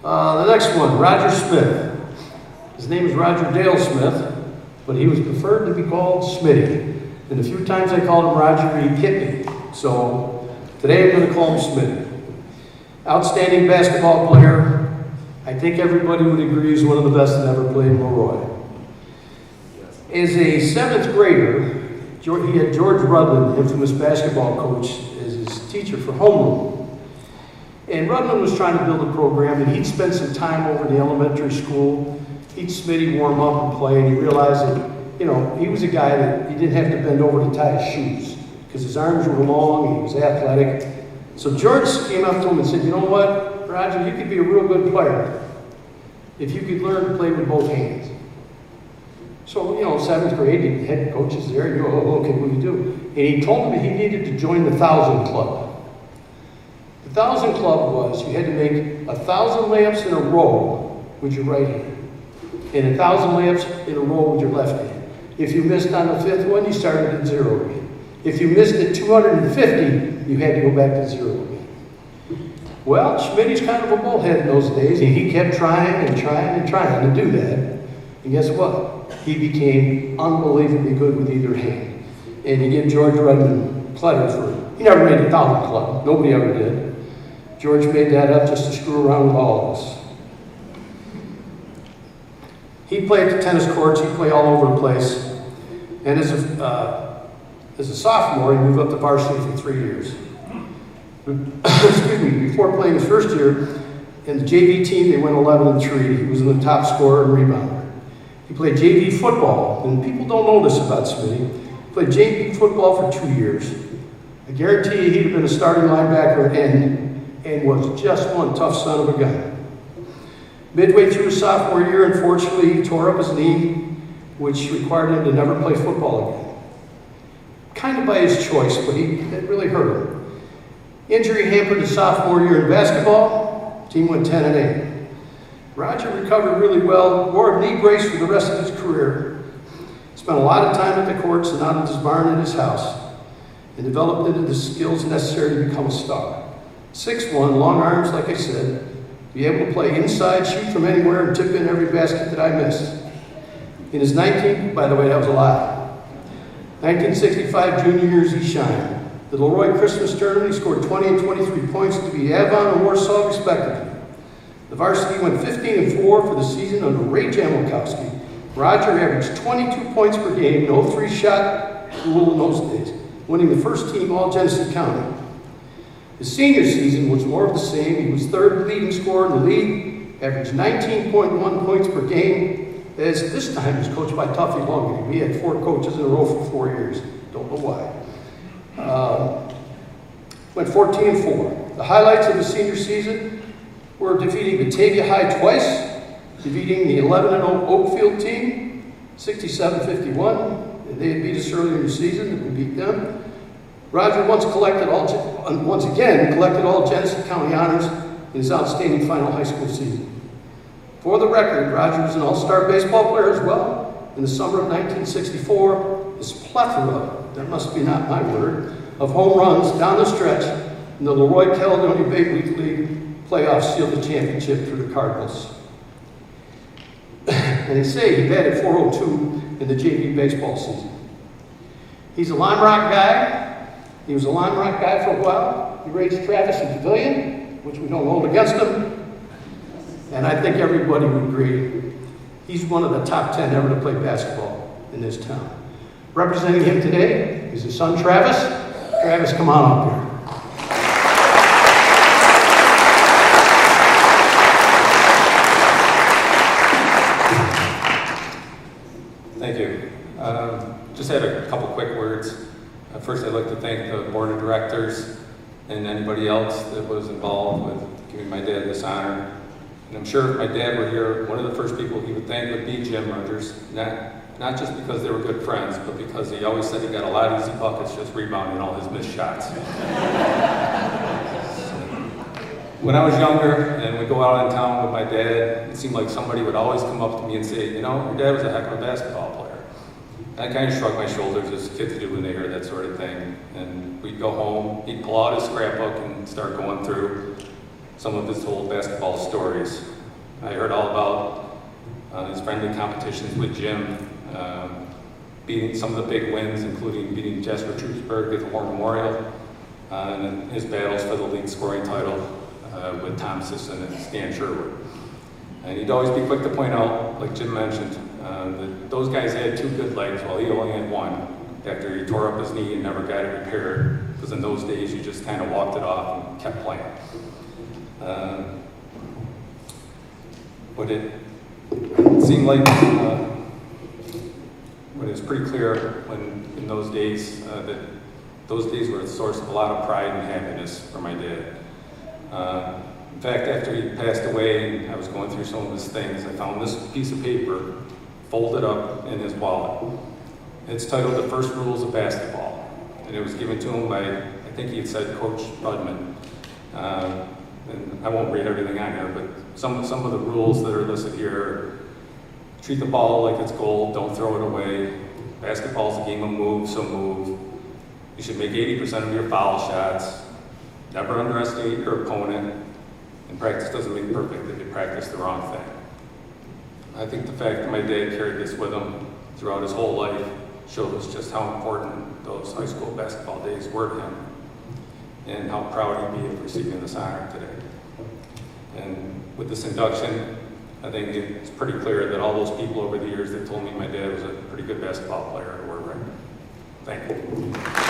The next one, Roger Smith. His name is Roger Dale Smith, but he was preferred to be called Smitty. And the few times I called him Roger, he hit me. So today I'm going to call him Smitty. Outstanding basketball player. I think everybody would agree he's one of the best that ever played LeRoy. As a 7th grader, he had George Rudland, the infamous basketball coach, as his teacher for homeroom. And Rudland was trying to build a program, and he'd spend some time over in the elementary school. He'd Smitty warm up and play, and he realized that, you know, he was a guy that he didn't have to bend over to tie his shoes because his arms were long and he was athletic. So George came up to him and said, you know what, Roger, you could be a real good player if you could learn to play with both hands. So, you know, 7th grade, the head coach is there, you go, oh, okay, what do you do? And he told him he needed to join the 1,000 Club. The 1,000 Club was you had to make 1,000 layups in a row with your right hand, and 1,000 layups in a row with your left hand. If you missed on the 5th one, you started at 0 again. If you missed at 250, you had to go back to 0 again. Well, Schmitty's kind of a bullhead in those days, and he kept trying and trying and trying to do that. And guess what? He became unbelievably good with either hand. And he gave George Rudman credit for it. He never made a 1,000 Club. Nobody ever did. George made that up just to screw around with all of us. He'd play at the tennis courts. He'd play all over the place. And as a sophomore, he moved up to varsity for 3 years. Excuse me, before playing his first year, in the JV team, they went 11-3. He was in the top scorer and rebounder. He played JV football, and people don't know this about Smitty. He played JV football for 2 years. I guarantee you he'd have been a starting linebacker at end and was just one tough son of a gun. Midway through his sophomore year, unfortunately, he tore up his knee, which required him to never play football again. Kind of by his choice, but it really hurt him. Injury hampered his sophomore year in basketball. Team went 10-8. Roger recovered really well, wore a knee brace for the rest of his career, spent a lot of time at the courts and out at his barn at his house, and developed into the skills necessary to become a star. 6'1", long arms, like I said, be able to play inside, shoot from anywhere, and tip in every basket that I missed. In his by the way, that was a lie. 1965 junior years, he shined. The LeRoy Christmas tournament, he scored 20 and 23 points to be Avon and Warsaw, respectively. The varsity went 15-4 for the season under Ray Jamelkowski. Roger averaged 22 points per game, no 3-shot rule in those days, winning the first team All-Genesee County. His senior season was more of the same. He was 3rd leading scorer in the league, averaged 19.1 points per game, as this time he was coached by Tuffy Longing. We had 4 coaches in a row for 4 years. Don't know why. Went 14-4. The highlights of the senior season were defeating Batavia High twice, defeating the 11-0 Oakfield team, 67-51. They had beat us earlier in the season, and we beat them. Roger once again collected all Genesee County honors in his outstanding final high school season. For the record, Roger was an all-star baseball player as well. In the summer of 1964, his plethora, that must be not my word, of home runs down the stretch in the LeRoy Caledonia Big League playoffs sealed the championship for the Cardinals. And they say he batted .402 in the JV baseball season. He's a Lime Rock guy. He was a Lime Rock guy for a while. He raised Travis and Pavilion, which we don't hold against him. And I think everybody would agree he's one of the top 10 ever to play basketball in this town. Representing him today is his son, Travis. Travis, come on up here. Thank you. Just had a couple quick words. First, I'd like to thank the board of directors and anybody else that was involved with giving my dad this honor. And I'm sure if my dad were here, one of the first people he would thank would be Jim Rogers. Not just because they were good friends, but because he always said he got a lot of easy buckets just rebounding all his missed shots. When I was younger and we'd go out in town with my dad, it seemed like somebody would always come up to me and say, you know, your dad was a heck of a basketball player. I kind of shrugged my shoulders as kids do when they hear that sort of thing. And we'd go home, he'd pull out his scrapbook and start going through. some of his old basketball stories. I heard all about his friendly competitions with Jim, beating some of the big wins, including beating Jasper Troopsburg at the War Memorial, and then his battles for the league scoring title with Tom Sisson and Stan Sherwood. And he'd always be quick to point out, like Jim mentioned, that those guys had 2 good legs while he only had 1 after he tore up his knee and never got it repaired, because in those days you just kind of walked it off and kept playing. But it seemed like but it was pretty clear when in those days that those days were a source of a lot of pride and happiness for my dad. In fact, after he passed away and I was going through some of his things, I found this piece of paper folded up in his wallet. It's titled The First Rules of Basketball, and it was given to him by, I think he had said, Coach Budman. And I won't read everything on here, but some of the rules that are listed here are: treat the ball like it's gold, don't throw it away. Basketball's a game of move, so move. You should make 80% of your foul shots. Never underestimate your opponent. And practice doesn't make perfect if you practice the wrong thing. I think the fact that my dad carried this with him throughout his whole life shows just how important those high school basketball days were to him, and how proud he'd be of receiving this honor today. And with this induction, I think it's pretty clear that all those people over the years that told me my dad was a pretty good basketball player were right. Thank you.